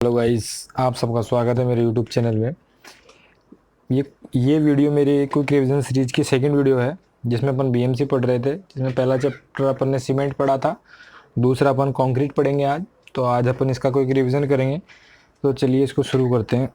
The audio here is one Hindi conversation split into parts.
हेलो गाइस, आप सबका स्वागत है मेरे यूट्यूब चैनल में। ये ये वीडियो मेरे क्विक रिवीजन सीरीज की सेकंड वीडियो है, जिसमें अपन बीएमसी पढ़ रहे थे। जिसमें पहला चैप्टर अपन ने सीमेंट पढ़ा था, दूसरा अपन कंक्रीट पढ़ेंगे आज। तो आज अपन इसका क्विक रिवीजन करेंगे। तो चलिए इसको शुरू करते हैं।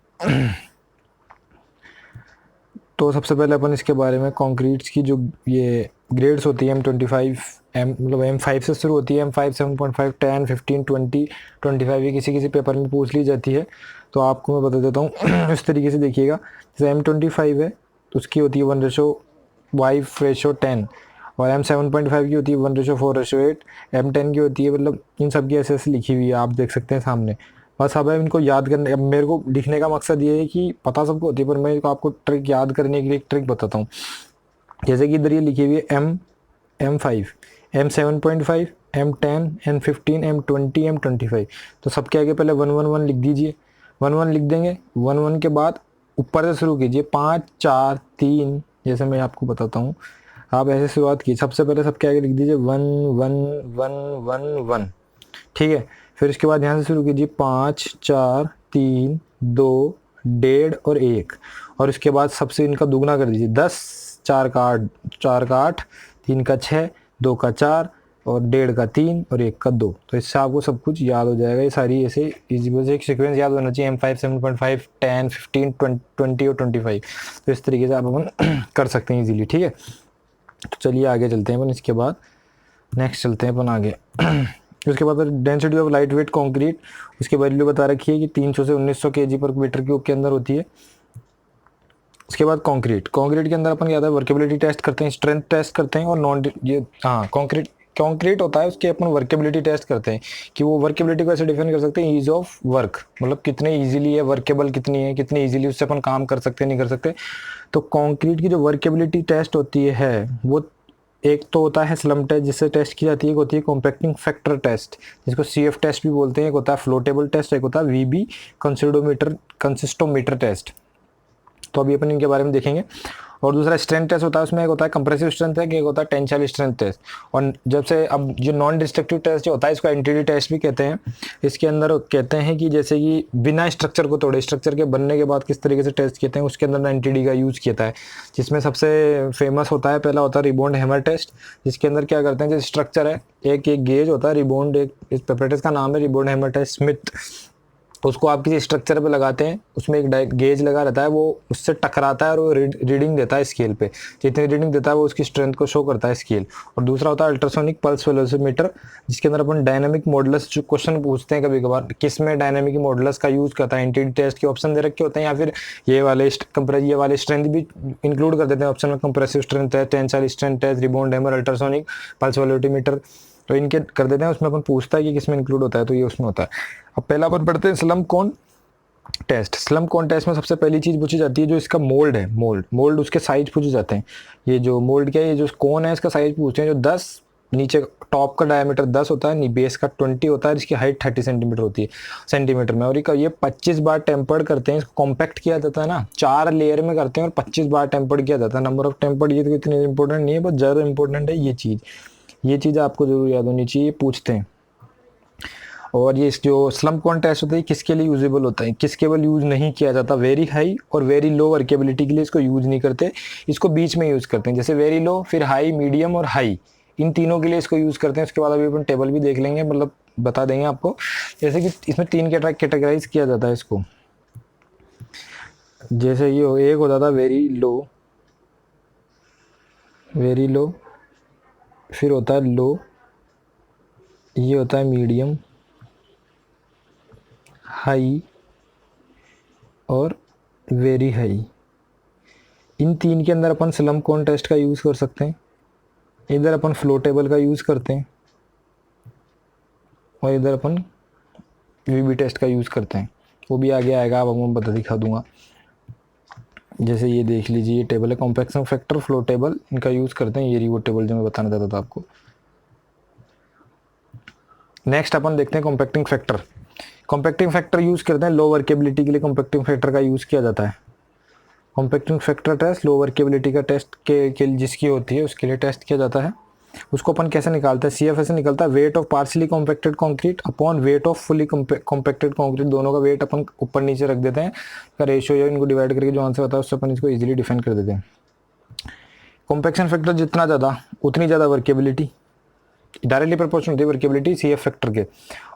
तो सबसे पहले अपन इसके बारे में कंक्रीट्स की जो ये ग्रेड्स होती है M25 मतलब M5 से शुरू होती है। M5 7.5 10 15 20 25 ये किसी किसी पेपर में पूछ ली जाती है। तो आपको मैं बता देता हूँ। इस तरीके से देखिएगा, जैसे M25 है तो उसकी होती है 1:5:10, और M7.5 की होती है 1:4:8, M10 की होती है, मतलब इन सब की ऐसे ऐसे लिखी हुई है, आप देख सकते हैं सामने। बस अब इनको याद करने, अब मेरे को लिखने का मकसद ये है कि पता सबको होती है, पर मैं आपको ट्रिक याद करने के लिए एक ट्रिक बताता हूँ। जैसे कि इधर ये लिखी हुई है M5, M7.5, M10, M15, M20, M25। तो सबके आगे पहले 111 लिख दीजिए। 11 लिख देंगे। 11 के बाद ऊपर से शुरू कीजिए 5 4 3। जैसे मैं आपको बताता हूँ, आप ऐसे शुरुआत की, सबसे पहले सबके आगे लिख दीजिए 1 1 1 1 1। ठीक है, फिर उसके बाद यहाँ से शुरू कीजिए 5 4 3 2 1.5 और 1, और उसके बाद सबसे इनका दुगना कर दीजिए 10। 4 का 8, 4 का 8, 3 का 6, 2 का 4 और 1.5 का 3 और 1 का 2। तो इससे आपको सब कुछ याद हो जाएगा। ये सारी ऐसे इजी से एक सीक्वेंस याद होना चाहिए। M5 7.5 10 15 20 और 25। तो इस तरीके से आप अपन कर सकते हैं इजीली। ठीक है, तो चलिए आगे चलते हैं अपन। इसके बाद नेक्स्ट चलते हैं अपन आगे। उसके बाद density of light weight concrete, उसकी वैल्यू बता रखी है कि 300 से 1900 केजी पर मीटर क्यूब के अंदर होती है। उसके बाद कंक्रीट के अंदर अपन क्या होता है, वर्केबिलिटी टेस्ट करते हैं, स्ट्रेंथ टेस्ट करते हैं, और नॉन ये कंक्रीट होता है उसके अपन वर्केबिलिटी टेस्ट करते हैं कि वो वर्केबिलिटी को ऐसे डिफाइन कर सकते हैं, ईज ऑफ वर्क, मतलब कितने इजीली है वर्केबल, कितनी है, कितनी इजीली उससे अपन काम कर सकते हैं, नहीं कर सकते। तो कंक्रीट की जो वर्केबिलिटी टेस्ट होती है वो एक तो होता है स्लम टेस्ट जिससे टेस्ट की जाती है, एक होती है कॉम्पैक्टिंग फैक्टर टेस्ट जिसको CF टेस्ट भी बोलते हैं, एक होता है फ्लोटेबल टेस्ट, एक होता है VB कंसिस्टोमीटर टेस्ट। तो अभी अपन इनके बारे में देखेंगे। और दूसरा स्ट्रेंथ टेस्ट होता है, उसमें एक होता है कंप्रेसिव स्ट्रेंथ है, एक होता है टेंसाइल स्ट्रेंथ टेस्ट। और जब से अब जो नॉन डिस्ट्रक्टिव टेस्ट जो होता है इसको एनटीडी टेस्ट भी कहते हैं। इसके अंदर कहते हैं कि जैसे कि बिना स्ट्रक्चर को तोड़े, स्ट्रक्चर के बनने के बाद किस तरीके से टेस्ट किए हैं, उसके अंदर एनटीडी का यूज़ किया है। जिसमें सबसे फेमस होता है, पहला होता है रिबॉन्ड हैमर टेस्ट, जिसके अंदर क्या करते हैं, जैसे स्ट्रक्चर है, एक एक गेज होता है रिबॉन्ड, एक इस पेपर टेस्ट का नाम है रिबॉन्ड हैमर टेस्ट स्मिथ। उसको आप किसी स्ट्रक्चर पे लगाते हैं, उसमें एक गेज लगा रहता है, वो उससे टकराता है और वो रीडिंग देता है स्केल पे। जितनी रीडिंग देता है वो उसकी स्ट्रेंथ को शो करता है स्केल। और दूसरा होता है अल्ट्रासोनिक पल्स वेलोसिमीटर, जिसके अंदर अपन डायनामिक मॉडुलस जो क्वेश्चन पूछते हैं कभी कभार, किस में डायनामिक मॉडुलस का यूज करता है, एंटी टेस्ट के ऑप्शन दे रखे होते हैं, या फिर ये वाले स्ट्रेंथ भी इंक्लूड कर देते हैं ऑप्शन में। कंप्रेसिव स्ट्रेंथ है, टेंसाइल स्ट्रेंथ है, रिबॉन्ड हैमर, अल्ट्रासोनिक पल्स वेलोसिमीटर, तो इनके कर देते हैं। उसमें अपन पूछता है कि किसमें इंक्लूड होता है, तो ये उसमें होता है। अब पहला अपन पढ़ते हैं स्लम कोन टेस्ट। स्लम कोन टेस्ट में सबसे पहली चीज पूछी जाती है जो इसका मोल्ड है, मोल्ड उसके साइज पूछे जाते हैं। ये जो मोल्ड क्या है, ये जो कोन है इसका साइज पूछते हैं, जो 10 नीचे टॉप का डायमीटर 10 होता है, बेस का 20 होता है, इसकी हाइट 30 सेंटीमीटर होती है सेंटीमीटर में। और ये 25 बार टेम्पर्ड करते हैं, इसको कॉम्पैक्ट किया जाता है ना, 4 लेयर में करते हैं और 25 बार टेम्पर्ड किया जाता है। नंबर ऑफ टेम्पर्ड ये तो इतनी इंपॉर्टेंट नहीं है, बस ज़्यादा इंपॉर्टेंट है ये चीज़ आपको जरूर याद होनी चाहिए, पूछते हैं। और ये जो स्लम कोन टेस्ट होता है किसके लिए यूजेबल होता है, किसके लिए यूज नहीं किया जाता, वेरी हाई और वेरी लो वर्केबिलिटी के लिए इसको यूज नहीं करते, इसको बीच में यूज करते हैं। जैसे वेरी लो, फिर हाई, मीडियम और हाई, इन तीनों के लिए इसको यूज करते हैं। उसके बाद अभी अपन टेबल भी देख लेंगे, मतलब बता देंगे आपको। जैसे कि इसमें 3 कैटेगराइज किया जाता है इसको। जैसे ये एक होता था वेरी लो, फिर होता है लो, ये होता है मीडियम, हाई और वेरी हाई। इन 3 के अंदर अपन स्लम कोन टेस्ट का यूज़ कर सकते हैं, इधर अपन फ्लोटेबल का यूज़ करते हैं, और इधर अपन VB टेस्ट का यूज़ करते हैं। वो भी आगे आएगा, अब मैं बता दिखा दूंगा। जैसे ये देख लीजिए, ये टेबल है, कॉम्पैक्शन फैक्टर, फ्लोटेबल, इनका यूज़ करते हैं। ये वो टेबल जो मैं बताना चाहता था आपको। नेक्स्ट अपन देखते हैं compacting factor. Compacting factor use करते हैं लो वर्केबिलिटी के लिए, कॉम्पैक्टिंग फैक्टर का यूज़ किया जाता है। कॉम्पैक्टिंग फैक्टर टेस्ट लो वर्केबिलिटी का टेस्ट के जिसकी होती है उसके लिए टेस्ट किया जाता है। उसको अपन कैसे निकालते हैं, CF ऐसे निकलता है, weight of partially compacted concrete upon weight of fully compacted concrete, दोनों का वेट अपन ऊपर नीचे रख देते हैं, का रेशियो या इनको डिवाइड करके जो आंसर होता है उससे अपन इसको इजीली डिफाइन कर देते हैं। कॉम्पैक्शन फैक्टर जितना ज़्यादा उतनी ज़्यादा वर्केबिलिटी, डायरेक्टली प्रोपोर्शनल होती है वर्केबिलिटी CF फैक्टर के,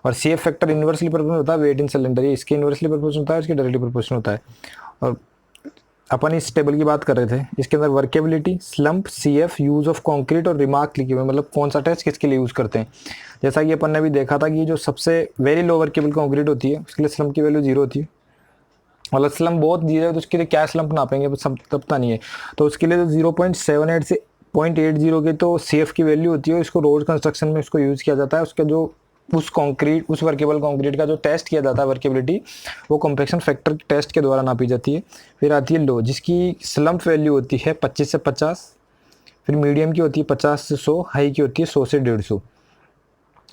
और CF फैक्टर इनवर्सली प्रोपोर्शनल होता है वेट इन सिलेंडर, इसके इनवर्सली प्रोपोर्शनल होता है, इसके डायरेक्टली प्रोपोर्शनल होता है। और अपन इस टेबल की बात कर रहे थे, इसके अंदर workability, slump, CF, use of concrete और रिमार्क लिखे हुए, मतलब कौन सा टेस्ट किसके लिए यूज करते हैं। जैसा कि अपन ने भी देखा था कि जो सबसे वेरी लो वर्केबल कंक्रीट होती है उसके लिए स्लम्प की वैल्यू 0 होती है, मतलब स्लम्प बहुत जीरो है तो उसके लिए क्या स्लम्प नापेंगे सब तब पता नहीं है, तो उसके लिए तो 0.78 से 0.80 की तो CF की वैल्यू होती है, इसको रोड कंस्ट्रक्शन में इसको यूज़ किया जाता है। उसका जो उस कंक्रीट उस वर्केबल कंक्रीट का जो टेस्ट किया जाता है वर्केबिलिटी, वो कॉम्पैक्शन फैक्टर टेस्ट के द्वारा नापी जाती है। फिर आती है लो, जिसकी स्लम्प वैल्यू होती है 25 से 50, फिर मीडियम की होती है 50 से 100, हाई की होती है 100 से 150।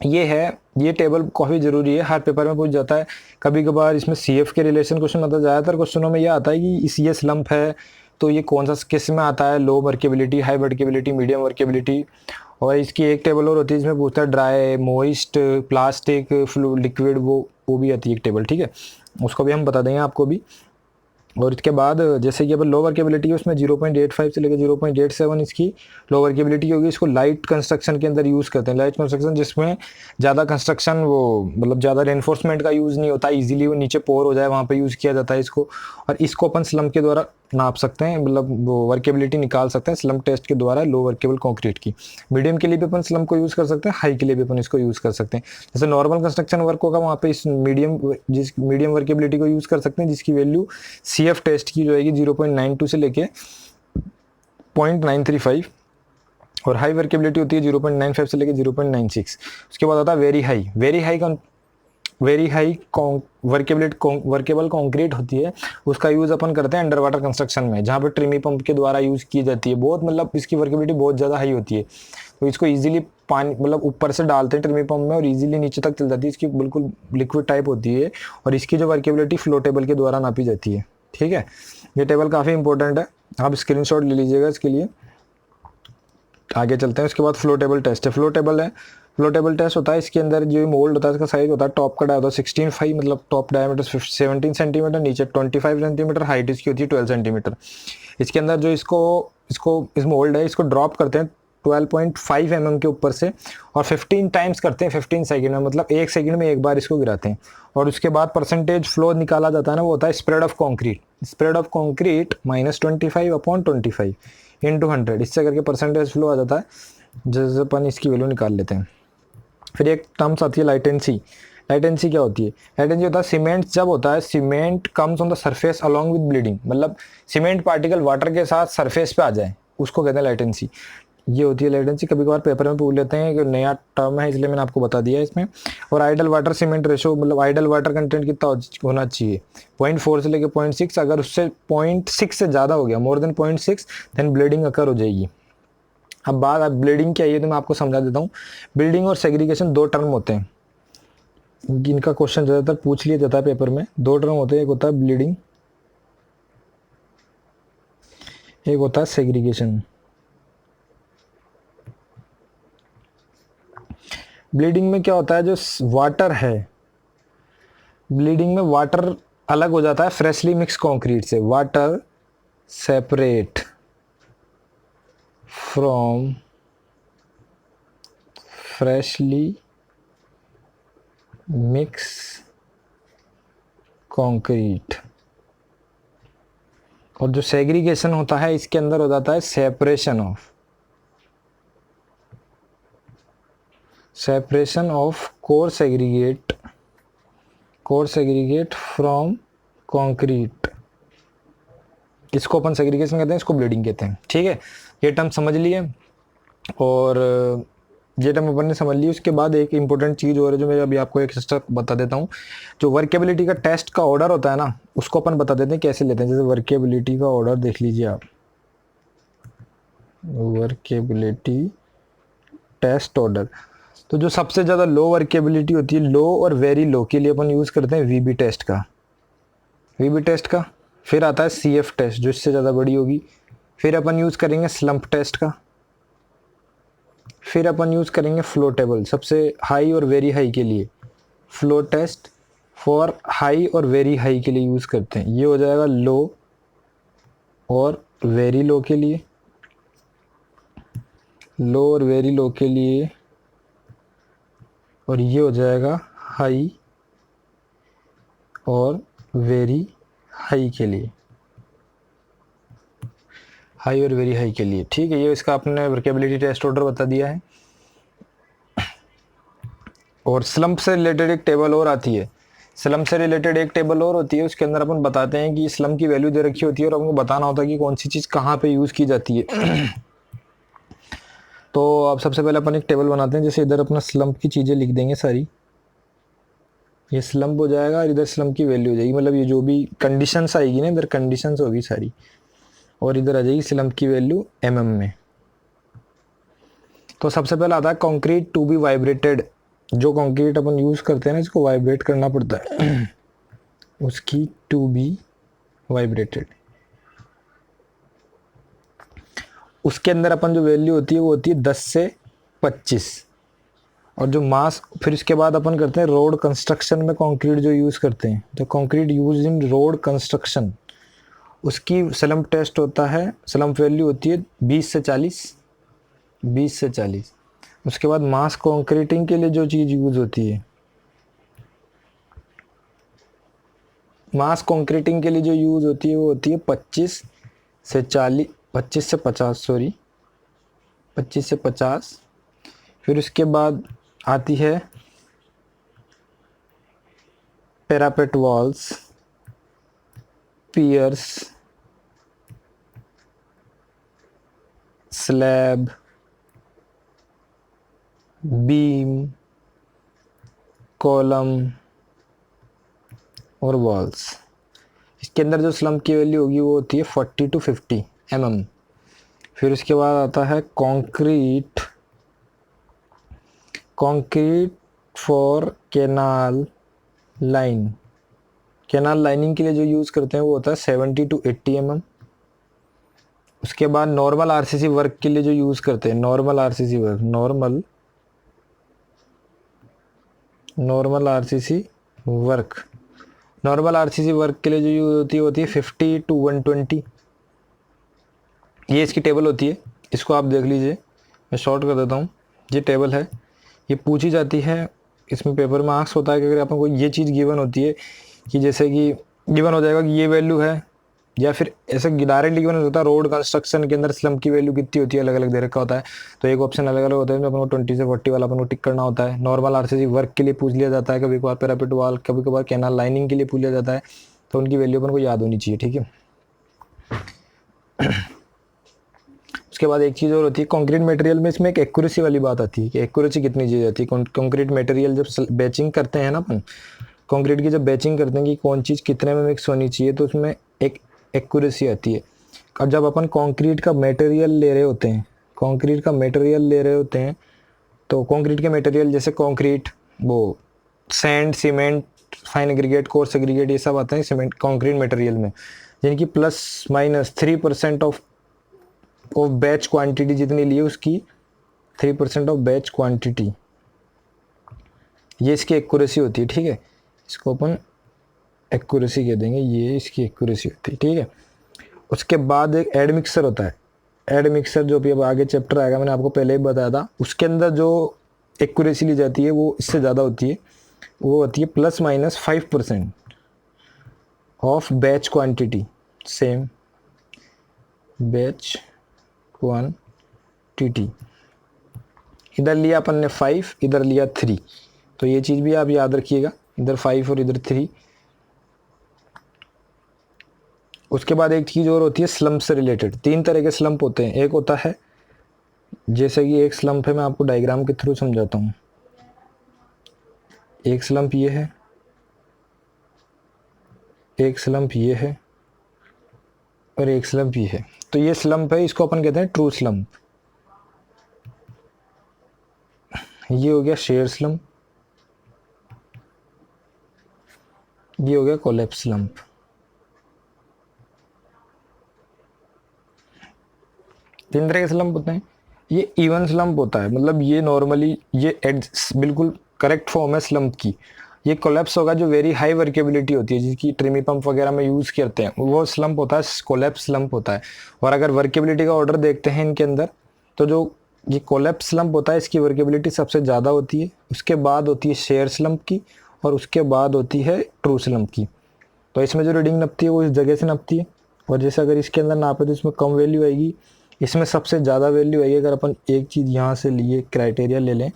ये है, ये टेबल काफ़ी ज़रूरी है, हर पेपर में पूछ जाता है। कभी कभार इसमें CF के रिलेशन क्वेश्चन आता है, ज़्यादातर क्वेश्चनों में ये आता है कि इस ये स्लम्प है तो ये कौन सा किस में आता है, low workability, high workability, medium workability. और इसकी एक टेबल और होती है जिसमें पूछता है dry, moist, plastic, flu, liquid, वो भी आती है एक टेबल, ठीक है, उसको भी हम बता देंगे आपको भी। और इसके बाद जैसे कि अब लो वर्केबिलिटी है उसमें 0.85 से लेकर 0.87 इसकी लो वर्केबिलिटी होगी। इसको लाइट कंस्ट्रक्शन के अंदर यूज़ करते हैं, लाइट कंस्ट्रक्शन जिसमें ज़्यादा कंस्ट्रक्शन वो मतलब ज़्यादा रेनफोर्समेंट का यूज़ नहीं होता, इजीली वो नीचे पोर हो जाए वहाँ पे यूज़ किया जाता है इसको। और इसको अपन स्लम्प के द्वारा नाप सकते हैं, मतलब वो वर्केबिलिटी निकाल सकते हैं स्लम्प टेस्ट के द्वारा लो वर्केबल कंक्रीट की। मीडियम के लिए भी अपन स्लम्प को यूज़ कर सकते हैं, हाई के लिए भी अपन इसको यूज़ कर सकते हैं। जैसे नॉर्मल कंस्ट्रक्शन वर्क होगा वहाँ पे इस मीडियम वर्केबिलिटी को यूज़ कर सकते हैं, जिसकी वैल्यू CF टेस्ट की जो है 0.92 से लेके 0.935, और हाई वर्केबिलिटी होती है 0.95 से लेके 0.96। उसके बाद आता है वेरी हाई वर्केबल कंक्रीट होती है, उसका यूज़ अपन करते हैं अंडर वाटर कंस्ट्रक्शन में, जहाँ पे ट्रिमी पंप के द्वारा यूज़ की जाती है। बहुत मतलब इसकी वर्केबिलिटी बहुत ज़्यादा हाई होती है, तो इसको इजीली पानी मतलब ऊपर से डालते हैं ट्रिमी पंप में और इजीली नीचे तक चल जाती है, इसकी बिल्कुल लिक्विड टाइप होती है, और इसकी जो वर्केबिलिटी फ्लोटेबल के द्वारा नापी जाती है, ठीक है। ये टेबल काफ़ी इंपॉर्टेंट है, आप स्क्रीनशॉट ले लीजिएगा इसके लिए। आगे चलते हैं, उसके बाद फ्लोटेबल टेस्ट है। फ्लोटेबल टेस्ट होता है, इसके अंदर जो मोल्ड होता है इसका साइज होता है, टॉप का डाया होता है 16.5, मतलब टॉप डायमीटर 17 सेंटीमीटर, नीचे 25 सेंटीमीटर, हाइट इसकी होती है 12 सेंटीमीटर। इसके अंदर जो इस मोल्ड है इसको ड्रॉप करते हैं 12.5 mm के ऊपर से, और 15 टाइम्स करते हैं 15 सेकंड में, मतलब 1 सेकंड में एक बार इसको गिराते हैं। और उसके बाद परसेंटेज फ्लो निकाला जाता है ना, वो होता है स्प्रेड ऑफ कंक्रीट -25/25 इंटू 100, इससे करके परसेंटेज फ्लो आ जाता है, जैसे अपन इसकी वैल्यू निकाल लेते हैं। फिर एक टर्म्स आती है लाइटेंसी। लाइटेंसी क्या होती है? लाइटेंसी होता है सीमेंट जब होता है, cement comes on the surface along with bleeding, मतलब सीमेंट पार्टिकल वाटर के साथ सरफेस पे आ जाए, उसको कहते हैं लाइटेंसी। ये होती है लाइटेंसी। कभी कभार पेपर में पूछ लेते हैं कि नया टर्म है, इसलिए मैंने आपको बता दिया इसमें। और आइडल वाटर सीमेंट रेशो, मतलब आइडल वाटर कंटेंट कितना होना चाहिए? 0.4 से लेकर 0.6, अगर उससे 0.6 से ज़्यादा हो गया, मोर देन 0.6, देन ब्लीडिंग अकर हो जाएगी। अब बात ब्लीडिंग क्या है तो मैं आपको समझा देता हूँ। ब्लीडिंग और सेग्रीगेशन दो टर्म होते हैं, इनका क्वेश्चन ज़्यादातर पूछ लिया जाता है पेपर में। दो टर्म होते हैं, एक होता है ब्लीडिंग, एक होता है सेग्रीगेशन। ब्लीडिंग में क्या होता है, जो वाटर है, ब्लीडिंग में वाटर अलग हो जाता है फ्रेशली मिक्स कंक्रीट से। Water separate from freshly mix concrete. और जो सेग्रीगेशन होता है इसके अंदर हो जाता है separation of core segregate from concrete. इसको अपन सेग्रीगेशन कहते हैं, इसको ब्लीडिंग कहते हैं, ठीक है। ये टर्म समझ लिए, और ये टर्म अपन ने समझ ली। उसके बाद एक इंपॉर्टेंट चीज़ और है जो मैं अभी आपको एक स्टेप बता देता हूँ। जो वर्केबिलिटी का टेस्ट का ऑर्डर होता है ना, उसको अपन बता देते हैं कैसे लेते हैं। जैसे वर्केबिलिटी का ऑर्डर देख लीजिए आप, वर्केबिलिटी टेस्ट ऑर्डर। तो जो सबसे ज़्यादा लो वर्केबिलिटी होती है, लो और वेरी लो के लिए अपन यूज़ करते हैं वीबी टेस्ट का। फिर आता है CF टेस्ट जो इससे ज़्यादा बड़ी होगी। फिर अपन यूज़ करेंगे स्लम्प टेस्ट का, फिर अपन यूज़ करेंगे फ्लो टेबल सबसे हाई और वेरी हाई के लिए। फ्लो टेस्ट फॉर हाई और वेरी हाई के लिए यूज़ करते हैं। ये हो जाएगा लो और वेरी लो के लिए, लो और वेरी लो के लिए, और ये हो जाएगा हाई और वेरी हाई के लिए, हाई और वेरी हाई के लिए। ठीक है, ये इसका आपने वर्केबिलिटी टेस्ट ऑर्डर बता दिया है। और स्लम्प से रिलेटेड एक टेबल और आती है, स्लम्प से रिलेटेड एक टेबल और होती है, उसके अंदर अपन बताते हैं कि स्लम्प की वैल्यू दे रखी होती है और हमको बताना होता है कि कौन सी चीज़ कहाँ पे यूज़ की जाती है। तो अब सबसे पहले अपन एक टेबल बनाते हैं, जैसे इधर अपना स्लम्प की चीज़ें लिख देंगे सारी, ये स्लम्प हो जाएगा और इधर स्लम्प की वैल्यू हो जाएगी, मतलब ये जो भी कंडीशंस आएगी ना, इधर कंडीशंस होगी सारी, और इधर आ जाएगी स्लम्प की वैल्यू mm में। तो सबसे पहले आता है कंक्रीट टू बी वाइब्रेटेड। जो कंक्रीट अपन यूज़ करते हैं ना, इसको वाइब्रेट करना पड़ता है, उसकी टू बी वाइब्रेटेड। उसके अंदर अपन जो वैल्यू होती है वो होती है 10 से 25, और जो मास, फिर इसके बाद अपन करते हैं रोड कंस्ट्रक्शन में कंक्रीट जो यूज़ करते हैं, तो concrete use in road construction, उसकी स्लम्प टेस्ट होता है, स्लम्प वैल्यू होती है 20 से 40, 20 से 40। उसके बाद मास कंक्रीटिंग के लिए जो चीज़ यूज़ होती है, मास कंक्रीटिंग के लिए जो यूज़ होती है वो होती है 25 से 40, 25 से 50, सॉरी 25 से 50। फिर उसके बाद आती है parapet walls, piers, slab, beam, column और वॉल्स। इसके अंदर जो स्लम्प की वैल्यू होगी वो होती है 40 to 50 mm। फिर उसके बाद आता है concrete, concrete for canal line. Canal lining के लिए जो यूज़ करते हैं वो होता है 70 to 80 mm। उसके बाद नॉर्मल आरसीसी वर्क के लिए जो यूज़ करते हैं, normal RCC work, normal RCC work, normal RCC work के लिए जो यूज़ होती है 50 to 120। ये इसकी टेबल होती है, इसको आप देख लीजिए, मैं शॉर्ट कर देता हूँ। ये टेबल है, ये पूछी जाती है, इसमें पेपर में आंक्स होता है कि अगर आपको ये चीज़ गिवन होती है कि जैसे कि गिवन हो जाएगा कि ये वैल्यू है, या फिर ऐसे डायरेक्ट गिवन हो सकता है रोड कंस्ट्रक्शन के अंदर स्लम्प की वैल्यू कितनी होती है, अलग अलग दे रखा होता है, तो एक ऑप्शन अलग अलग होता है, अपन को 20 से 40 वाला अपन को टिक करना होता है। नॉर्मल आरसीसी वर्क के लिए पूछ लिया जाता है, कभी कभार पैरापेट वॉल, कभी कभार कैनाल लाइनिंग के लिए पूछ लिया जाता है, तो उनकी वैल्यू अपन को याद होनी चाहिए। ठीक है, उसके बाद एक चीज़ और होती है कंक्रीट मटेरियल में, इसमें एक एक्यूरेसी वाली बात आती है कि एक्यूरेसी कितनी चीज़ आती है। कंक्रीट मटेरियल जब बैचिंग करते हैं ना अपन, कंक्रीट की जब बैचिंग करते हैं कि कौन चीज़ कितने में मिक्स होनी चाहिए, तो उसमें एक एक्यूरेसी आती है। और जब अपन कंक्रीट का मटेरियल ले रहे होते हैं, कंक्रीट का मटेरियल ले रहे होते हैं, तो कंक्रीट के मटेरियल जैसे कंक्रीट, वो sand, cement, fine aggregate, coarse aggregate, ये सब आते हैं सीमेंट कंक्रीट मटेरियल में, जिनकी ±3% ऑफ बैच क्वांटिटी जितनी ली है उसकी 3% ऑफ बैच क्वांटिटी, ये इसकी एक्यूरेसी होती है। ठीक है, इसको अपन एक्यूरेसी कह देंगे, ये इसकी एक्यूरेसी होती है। ठीक है, उसके बाद एक एड मिक्सर होता है, एड मिक्सर जो भी अब आगे चैप्टर आएगा, मैंने आपको पहले ही बताया था, उसके अंदर जो एक्यूरेसी ली जाती है वो इससे ज़्यादा होती है, वो होती है ±5% of batch quantity, same batch quantity. इधर लिया अपन ने 5, इधर लिया 3, तो ये चीज़ भी आप याद रखिएगा, इधर 5 और इधर 3। उसके बाद एक चीज़ और होती है स्लम्प से रिलेटेड। 3 तरह के स्लम्प होते हैं। एक होता है, जैसे कि एक स्लम्प है, मैं आपको डायग्राम के थ्रू समझाता हूँ। एक स्लम्प ये है, एक स्लम्प ये है, और एक स्लम्प ये है। तो ये स्लम्प है, इसको अपन कहते हैं ट्रू स्लम्प। ये हो गया शेयर स्लम्प, ये हो गया कोलैप्स स्लम्प। तीन तरह के स्लम्प होते हैं। ये इवन स्लम्प होता है, मतलब ये नॉर्मली ये बिल्कुल करेक्ट फॉर्म है स्लम्प की। ये कोलैप्स होगा जो वेरी हाई वर्केबिलिटी होती है, जिसकी ट्रिमी पंप वगैरह में यूज़ करते हैं, वो स्लम्प होता है, कोलैप्स स्लम्प होता है। और अगर वर्केबिलिटी का ऑर्डर देखते हैं इनके अंदर, तो जो ये कोलैप्स स्लम्प होता है इसकी वर्केबिलिटी सबसे ज़्यादा होती है, उसके बाद होती है शेयर स्लम्प की, और उसके बाद होती है ट्रू स्लम्प की। तो इसमें जो रीडिंग नपती है वो इस जगह से नपती है, और जैसे अगर इसके अंदर नापे तो इसमें कम वैल्यू आएगी, इसमें सबसे ज़्यादा वैल्यू आएगी। अगर अपन एक चीज़ यहाँ से लिए क्राइटेरिया ले लें,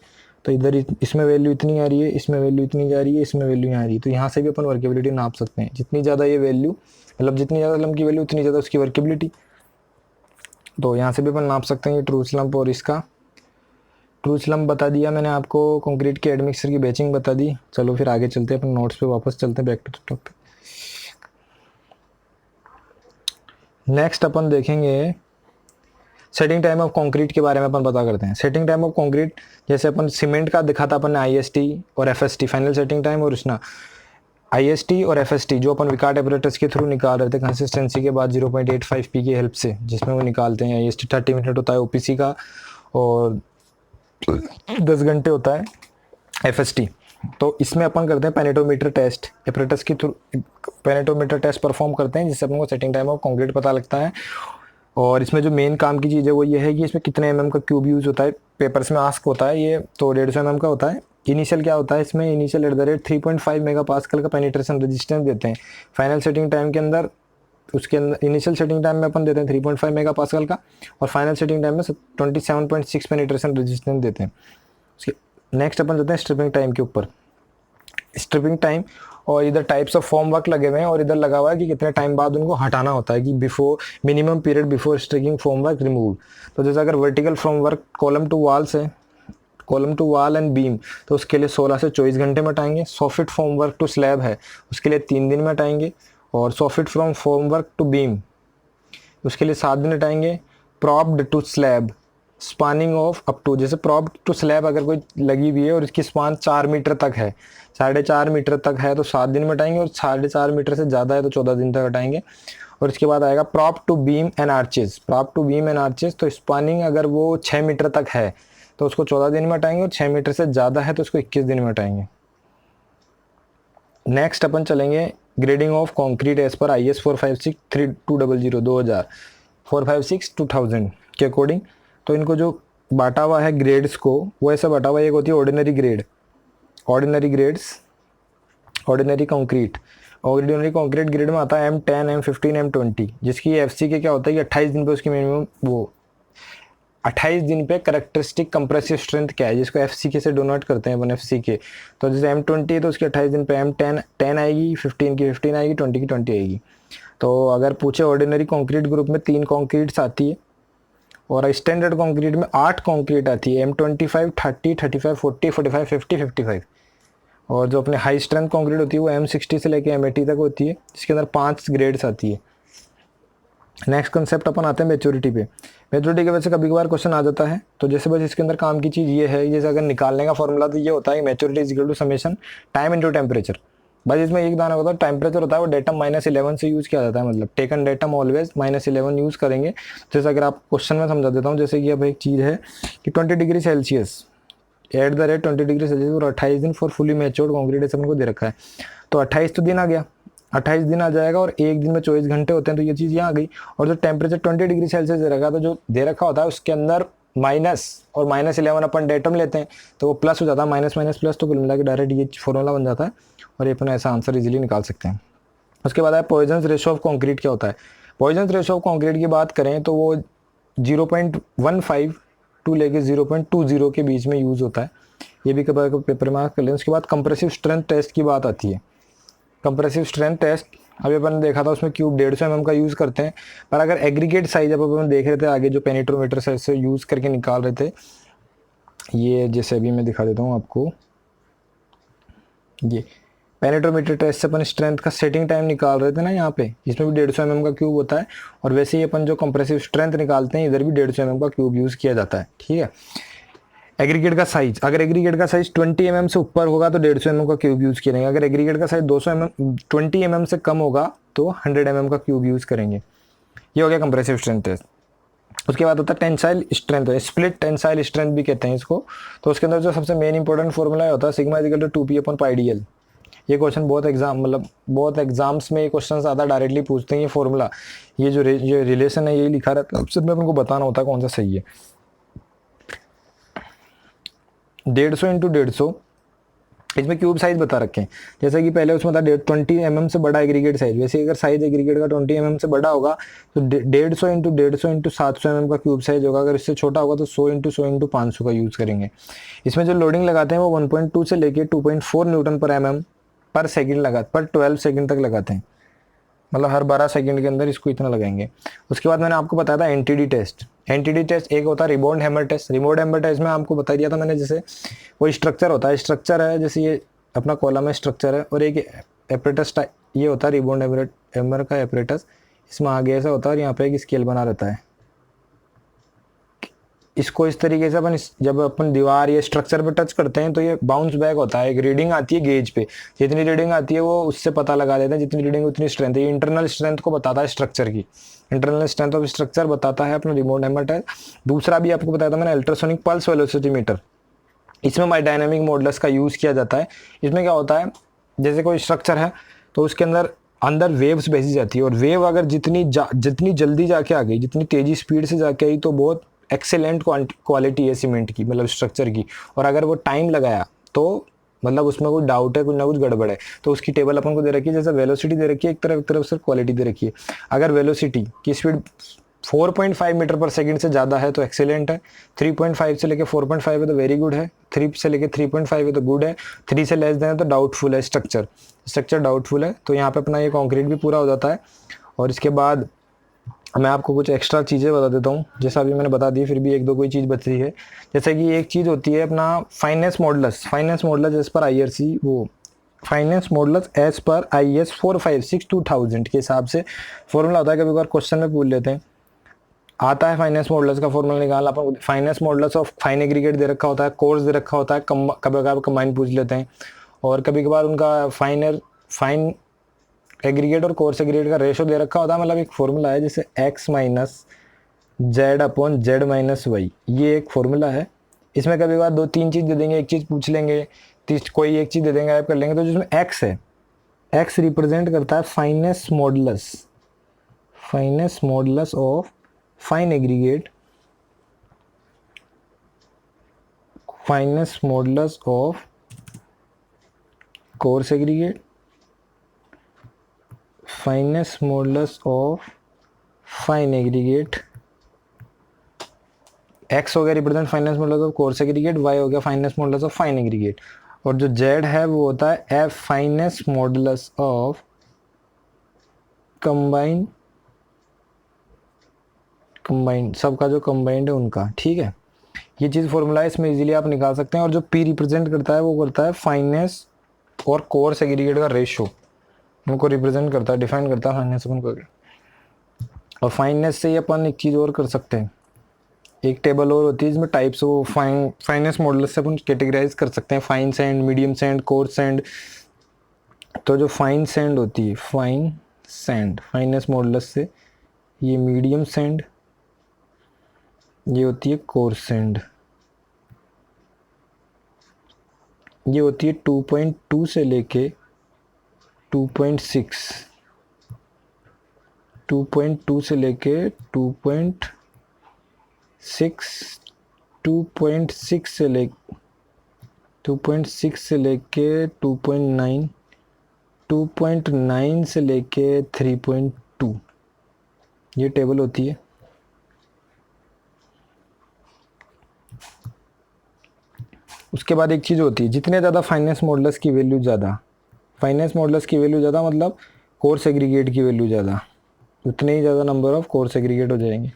तो इधर इसमें वैल्यू इतनी आ रही है, इसमें वैल्यू इतनी जा रही है, इसमें वैल्यू यहाँ आ रही है, तो यहाँ से भी अपन वर्केबिलिटी नाप सकते हैं। जितनी ज़्यादा ये वैल्यू, मतलब जितनी ज़्यादा स्लम्प की वैल्यू उतनी ज़्यादा उसकी वर्केबिलिटी। तो यहाँ से भी अपन नाप सकते हैं ये ट्रू स्लम्प और इसका। ट्रू स्लम्प बता दिया मैंने आपको, कंक्रीट के एडमिक्सचर की बैचिंग बता दी। चलो फिर आगे चलते हैं, अपन नोट्स पे वापस चलते हैं, back to the topic. Next अपन देखेंगे सेटिंग टाइम ऑफ कंक्रीट के बारे में अपन पता करते हैं। सेटिंग टाइम ऑफ कंक्रीट, जैसे अपन सीमेंट का दिखा था अपन ने आईएसटी और एफएसटी, फाइनल सेटिंग टाइम, और उसना आईएसटी और एफएसटी जो अपन विकार्ट एपरेटस के थ्रू निकाल रहे थे कंसिस्टेंसी के बाद 0.85 पी की हेल्प से, जिसमें वो निकालते हैं। आईएसटी 30 मिनट होता है ओपीसी का, और 10 घंटे होता है एफएसटी। तो इसमें अपन करते हैं पेनेटोमीटर टेस्ट, एपरेटस के थ्रू पेनेटोमीटर टेस्ट परफॉर्म करते हैं, जिससे अपन को सेटिंग टाइम ऑफ कंक्रीट पता लगता है। और इसमें जो मेन काम की चीज़ है वो ये है कि इसमें कितने एमएम का क्यूब यूज़ होता है, पेपर्स में आस्क होता है ये, तो 150 एमएम का होता है। इनिशियल क्या होता है इसमें, इनिशियल @3.5 मेगा पास्कल का पेनिट्रेशन रेजिस्टेंस देते हैं फाइनल सेटिंग टाइम के अंदर। उसके अंदर इनिशियल सेटिंग टाइम में अपन देते हैं 3.5 मेगा पास्कल का, और फाइनल सेटिंग टाइम में 27.6 पेनिट्रेशन रेजिस्टेंस देते हैं। उसके नेक्स्ट अपन जाते हैं स्ट्रिपिंग टाइम के ऊपर। स्ट्रिपिंग टाइम, और इधर टाइप्स ऑफ फॉर्म वर्क लगे हुए हैं, और इधर लगा हुआ है कि कितने टाइम बाद उनको हटाना होता है, कि before minimum period before striking formwork remove. तो जैसे अगर vertical formwork column to walls है, column to wall and beam, तो उसके लिए 16 से 24 घंटे में हटाएंगे। Soffit formwork to slab है, उसके लिए 3 दिन में हटाएंगे। और soffit from formwork to beam, उसके लिए 7 दिन हटाएंगे। Propped to slab, spanning of up to, जैसे प्रॉप्ड टू स्लैब अगर कोई लगी हुई है और इसकी स्पान 4 मीटर तक है, 4.5 मीटर तक है, तो 7 दिन में हटाएंगे, और 4.5 मीटर से ज़्यादा है तो 14 दिन तक हटाएंगे। और इसके बाद आएगा prop to beam and arches. Prop to beam and arches, तो स्पानिंग अगर वो 6 मीटर तक है तो उसको 14 दिन में हटाएंगे, और 6 मीटर से ज़्यादा है तो उसको 21 दिन में हटाएंगे। नेक्स्ट अपन चलेंगे ग्रेडिंग ऑफ कंक्रीट एज पर IS 456-3200 2000 456-2000 के अकॉर्डिंग। तो इनको जो बांटा हुआ है ग्रेड्स को, वो ऐसा बांटा हुआ है। एक होती है ordinary grade, ordinary grades, ordinary concrete. Ordinary concrete grade में आता है M10, M15, M20, जिसकी FC के क्या होता है कि 28 दिन पे उसकी मिनिमम वो 28 दिन पे करेक्टरिस्टिक कंप्रेसिव स्ट्रेंथ क्या है, जिसको FCK से डोनेट करते हैं अपन FCK। तो जैसे M20 है तो उसके 28 दिन पे M10 10 आएगी, 15 की 15 आएगी, 20 की 20 आएगी। तो अगर पूछे ऑर्डिनरी कंक्रीट ग्रुप में 3 कंक्रीट्स आती है, और स्टैंडर्ड कंक्रीट में 8 कंक्रीट आती है, M25, 30, 35, 40, 45, 50, 55। और जो अपने हाई स्ट्रेंथ कंक्रीट होती है वो M60 से लेके M80 तक होती है, जिसके अंदर 5 ग्रेड्स आती है। नेक्स्ट कंसेप्ट अपन आते हैं मैच्योरिटी पे। मैच्योरिटी के वजह से कभी कभार क्वेश्चन आ जाता है, तो जैसे बस इसके अंदर काम की चीज़ ये है, जैसे अगर निकालने का फॉर्मूला तो ये होता है maturity is equal to summation time into temperature. बस इसमें एक दाना होता है, टेम्परेचर होता है वो डेटम -11 से यूज़ किया जाता है, मतलब टेकन डेटम ऑलवेज -11 यूज़ करेंगे। जैसे अगर आप क्वेश्चन में समझा देता हूँ, जैसे कि अब एक चीज़ है कि 20 degree Celsius at the rate 20 degree Celsius और 28 दिन फॉर फुली मैच्योर्ड कंक्रीट ऐसे को दे रखा है। तो 28 तो दिन आ गया, 28 दिन आ जाएगा, और एक दिन में 24 घंटे होते हैं, तो ये चीज़ यहाँ आ गई। और जो टेम्परेचर 20 डिग्री सेल्सियस दे रखा है, तो जो दे रखा होता है उसके अंदर माइनस और -11 अपन डेटम लेते हैं, तो वो प्लस हो जाता है, माइनस माइनस प्लस, तो कुल मिला के डायरेक्ट ये फॉर्मूला बन जाता है, और ये अपन ऐसा आंसर इजीली निकाल सकते हैं। उसके बाद है पॉइजन रेशो ऑफ कंक्रीट क्या होता है। पॉइजन रेशो ऑफ कंक्रीट की बात करें तो वो 0.15 टू लेके 0.20 के बीच में यूज़ होता है। ये भी कभी पेपर में कर लें। उसके बाद कंप्रेसिव स्ट्रेंथ टेस्ट की बात आती है। कंप्रेसिव स्ट्रेंथ टेस्ट अभी अपन ने देखा था, उसमें क्यूब 150 mm का यूज़ करते हैं, पर अगर एग्रीगेट साइज अब अपन देख रहे थे आगे जो पेनिट्रोमीटर से यूज़ करके निकाल रहे थे, ये जैसे अभी मैं दिखा देता हूँ आपको, ये पेनिट्रोमीटर टेस्ट से अपन स्ट्रेंथ का सेटिंग टाइम निकाल रहे थे ना यहाँ पे, इसमें भी 150 mm का क्यूब होता है, और वैसे ही अपन जो कंप्रेसिव स्ट्रेंथ निकालते हैं इधर भी 150 mm का क्यूब यूज़ किया जाता है। ठीक है। एग्रीगेट का साइज, अगर एग्रीगेट का साइज 20 mm से ऊपर होगा तो 150 mm का क्यूब यूज़ करेंगे। अगर एग्रीगेट का साइज 20 mm से कम होगा तो 100 mm का क्यूब यूज़ करेंगे। ये हो गया कंप्रेसिव स्ट्रेंथ टेस्ट। उसके बाद होता है tensile strength, split tensile strength भी कहते हैं इसको। तो उसके अंदर जो सबसे मेन इंपॉर्टेंट फॉर्मूला होता है sigma is equal to 2p upon pi D L. ये क्वेश्चन बहुत एग्जाम मतलब बहुत एग्जाम्स में ये क्वेश्चन ज़्यादा डायरेक्टली पूछते हैं। ये फॉर्मूला, ये जो रिलेशन है, यही लिखा रहता है, अब सिर्फ में अपन को बताना होता है कौन सा सही है। 150 इंटू 150, इसमें क्यूब साइज बता रखे हैं। जैसे कि पहले उसमें था 20 mm से बड़ा एग्रीगेट साइज, वैसे अगर साइज एग्रीगेट का 20 mm से बड़ा होगा तो 150 इंटू 150 इंटू 700 mm का क्यूब साइज होगा। अगर इससे छोटा होगा तो 100 इंटू 100 इंटू 500 का यूज़ करेंगे। इसमें जो लोडिंग लगाते हैं वो 1.2 से लेके 2.4 न्यूटन पर mm पर सेकंड लगाते, पर 12 सेकंड तक लगाते हैं, मतलब हर 12 सेकंड के अंदर इसको इतना लगाएंगे। उसके बाद मैंने आपको बताया था एनटीडी टेस्ट। एनटीडी टेस्ट एक होता है rebound hammer test. Rebound hammer test में आपको बता दिया था मैंने, जैसे कोई स्ट्रक्चर होता है, स्ट्रक्चर है जैसे ये अपना कॉलम है स्ट्रक्चर है, और एक एपरेटस ये होता है रिबॉन्ड हैमर का एपरेटस। इसमें आगे ऐसा होता है और यहाँ पे एक स्केल बना रहता है। इसको इस तरीके से अपन जब अपन दीवार या स्ट्रक्चर पे टच करते हैं तो ये बाउंस बैक होता है, एक रीडिंग आती है गेज पे, जितनी रीडिंग आती है वो उससे पता लगा देते हैं, जितनी रीडिंग उतनी स्ट्रेंथ है। ये इंटरनल स्ट्रेंथ को बताता है स्ट्रक्चर की, इंटरनल स्ट्रेंथ ऑफ स्ट्रक्चर बताता है अपना रिमोट हैमर टेस्ट। दूसरा भी आपको बताया था मैंने अल्ट्रासोनिक पल्स वेलोसिटी मीटर। इसमें डायनामिक मॉडल्स का यूज़ किया जाता है। इसमें क्या होता है, जैसे कोई स्ट्रक्चर है तो उसके अंदर अंदर वेव्स भेजी जाती है, और वेव अगर जितनी जल्दी जाके आ गई, जितनी तेजी स्पीड से जाके आई तो बहुत एक्सेलेंट क्वालिटी है सीमेंट की, मतलब स्ट्रक्चर की। और अगर वो टाइम लगाया तो मतलब उसमें कोई डाउट है, कुछ ना कुछ गड़बड़ है। तो उसकी टेबल अपन को दे रखी है, जैसे वेलोसिटी दे रखी है एक तरफ से क्वालिटी दे रखी है। अगर वेलोसिटी की स्पीड 4.5 मीटर पर सेकंड से ज़्यादा है तो एक्सेलेंट है, 3.5 से लेके 4.5 है तो वेरी गुड है, 3 से लेके 3.5 है तो गुड है, 3 से लेस देन है तो डाउटफुल है। स्ट्रक्चर डाउटफुल है। तो यहाँ पे अपना ये कॉन्क्रीट भी पूरा हो जाता है। और इसके बाद मैं आपको कुछ एक्स्ट्रा चीज़ें बता देता हूँ, जैसा अभी मैंने बता दी, फिर भी एक दो कोई चीज़ बच रही है। जैसे कि एक चीज़ होती है अपना फाइनेंस मॉडल्स एज पर IRC, वो फाइनेंस मॉडल्स एज पर IS 456 2000 के हिसाब से फॉर्मूला होता है। कभी बार क्वेश्चन में पूछ लेते हैं, आता है फाइनेंस मॉडल्स का फॉर्मूला निकालना। अपन fineness models of fine aggregate दे रखा होता है, कोर्स दे रखा होता है, कभी कभार कंबाइन पूछ लेते हैं। और कभी कभार उनका फाइन एग्रीगेट और कोर्स एग्रीगेट का रेशो दे रखा होता है, मतलब एक फॉर्मूला है जैसे x minus Z upon Z minus Y, ये एक फॉर्मूला है। इसमें कभी कभार 2-3 चीज़ दे देंगे, एक चीज़ पूछ लेंगे, कोई एक चीज़ दे देंगे, ऐड कर लेंगे। तो जिसमें x है, x रिप्रेजेंट करता है fineness models of fine aggregate, fineness models of coarse aggregate, fineness models of fine aggregate. X हो गया represent fineness models of coarse aggregate, Y हो गया fineness models of fine aggregate, और जो जेड है वो होता है F fineness models of combine सबका जो कंबाइंड है उनका। ठीक है, ये चीज़ फॉर्मूला है, इसमें इजीली आप निकाल सकते हैं। और जो पी रिप्रेजेंट करता है वो करता है फाइनेंस और कोर्स एग्रीगेट का रेशो, उनको रिप्रेजेंट करता है, डिफाइन करता है फाइनेंस अपन को। और फाइनेंस से ही अपन एक चीज़ और कर सकते हैं, एक टेबल और होती है जिसमें टाइप्स वो फाइनेंस मॉडल से अपन कैटेगराइज कर सकते हैं, fine sand, medium sand, coarse sand. तो जो फाइन सैंड होती है, फाइनेंस मॉडल से, ये मीडियम सैंड, ये होती है कोर्स सैंड, ये होती है 2.2 से लेके 2.6, 2.2 से लेके 2.6, 2.6 से ले 2.6 से लेके 2.9, 2.9 से लेके 3.2, ये टेबल होती है। उसके बाद एक चीज़ होती है, जितने ज़्यादा फाइनेंस मॉडल्स की वैल्यू ज़्यादा, मतलब कोर्स एग्रीगेट की वैल्यू ज़्यादा, उतने ही ज़्यादा नंबर ऑफ कोर्स एग्रीगेट हो जाएंगे।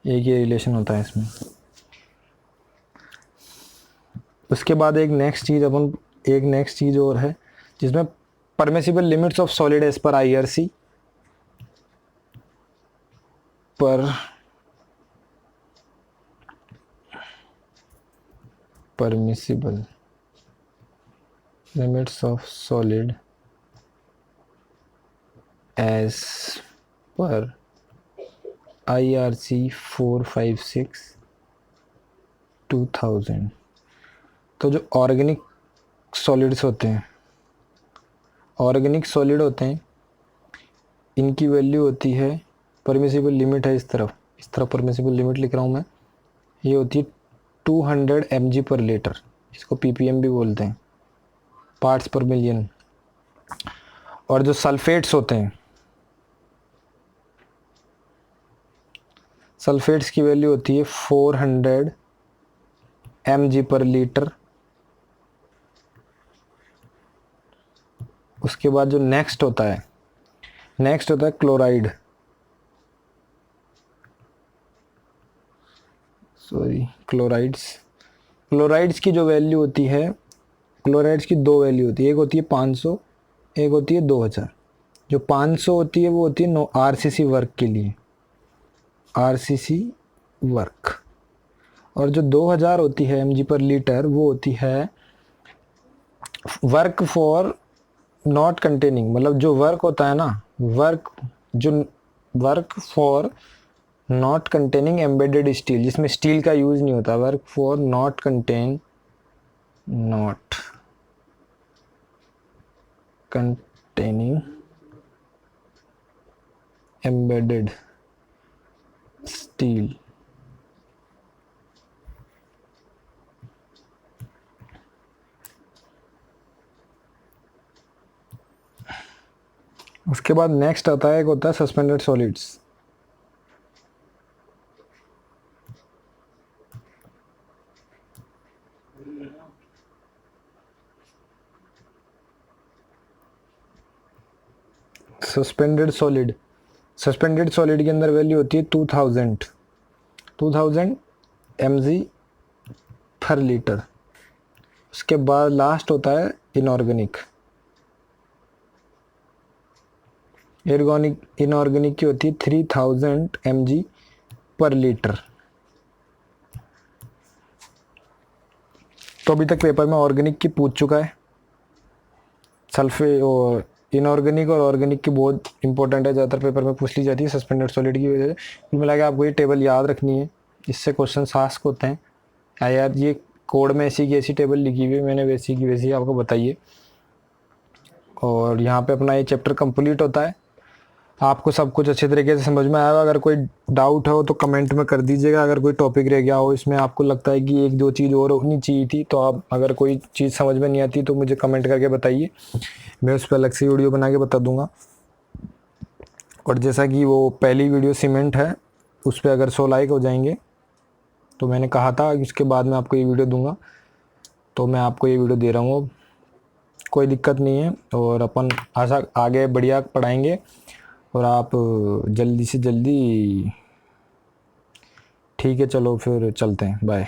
एक ये रिलेशन होता है इसमें। उसके बाद एक नेक्स्ट चीज़ और है जिसमें permissible limits of solid as पर IRC, permissible limits of solid as per IRC 456 2000। तो जो ऑर्गेनिक सॉलिड्स होते हैं, ऑर्गेनिक सॉलिड होते हैं, इनकी वैल्यू होती है, परमिसिबल लिमिट है इस तरफ परमिसिबल लिमिट लिख रहा हूँ मैं, ये होती है 200 mg पर लीटर, इसको ppm भी बोलते हैं, पार्ट्स पर मिलियन। और जो सल्फेट्स होते हैं, सल्फेट्स की वैल्यू होती है 400 mg पर लीटर। उसके बाद जो नेक्स्ट होता है क्लोराइड, क्लोराइड्स की जो वैल्यू होती है, क्लोराइड्स की दो वैल्यू होती है, एक होती है 500, एक होती है 2000। जो 500 होती है वो होती है RCC वर्क के लिए, RCC वर्क। और जो 2000 होती है mg पर लीटर, वो होती है वर्क फॉर नॉट कंटेनिंग, मतलब जो वर्क होता है ना, work for not containing embedded steel, जिसमें स्टील का यूज नहीं होता, work for not containing embedded steel. उसके बाद नेक्स्ट आता है, एक होता है सस्पेंडेड सॉलिड्स। सस्पेंडेड सॉलिड के अंदर वैल्यू होती है 2000 mg पर लीटर। उसके बाद लास्ट होता है इनऑर्गेनिक की होती है 3000 mg पर लीटर। तो अभी तक पेपर में ऑर्गेनिक की पूछ चुका है, और इनऑर्गेनिक और ऑर्गेनिक की बहुत इंपॉर्टेंट है, ज़्यादातर पेपर में पूछ ली जाती है सस्पेंडेड सॉलिड की वजह से। कुल मिला के आपको ये टेबल याद रखनी है, इससे क्वेश्चन आस्क होते हैं। यार ये कोड में ऐसी की ऐसी टेबल लिखी हुई है, मैंने वैसी की वैसी आपको बताइए। और यहाँ पे अपना ये चैप्टर कंप्लीट होता है। आपको सब कुछ अच्छे तरीके से समझ में आया होगा। अगर कोई डाउट हो तो कमेंट में कर दीजिएगा। अगर कोई टॉपिक रह गया हो, इसमें आपको लगता है कि एक दो चीज़ और होनी चाहिए थी, तो आप अगर कोई चीज़ समझ में नहीं आती तो मुझे कमेंट करके बताइए, मैं उस पर अलग से वीडियो बना के बता दूंगा। और जैसा कि वो पहली वीडियो सीमेंट है, उस पर अगर 100 लाइक हो जाएंगे तो मैंने कहा था कि उसके बाद मैं आपको ये वीडियो दूंगा, तो मैं आपको ये वीडियो दे रहा हूँ। कोई दिक्कत नहीं है, और अपन आशा आगे बढ़िया पढ़ाएंगे और आप जल्दी से जल्दी। ठीक है, चलो फिर चलते हैं, बाय।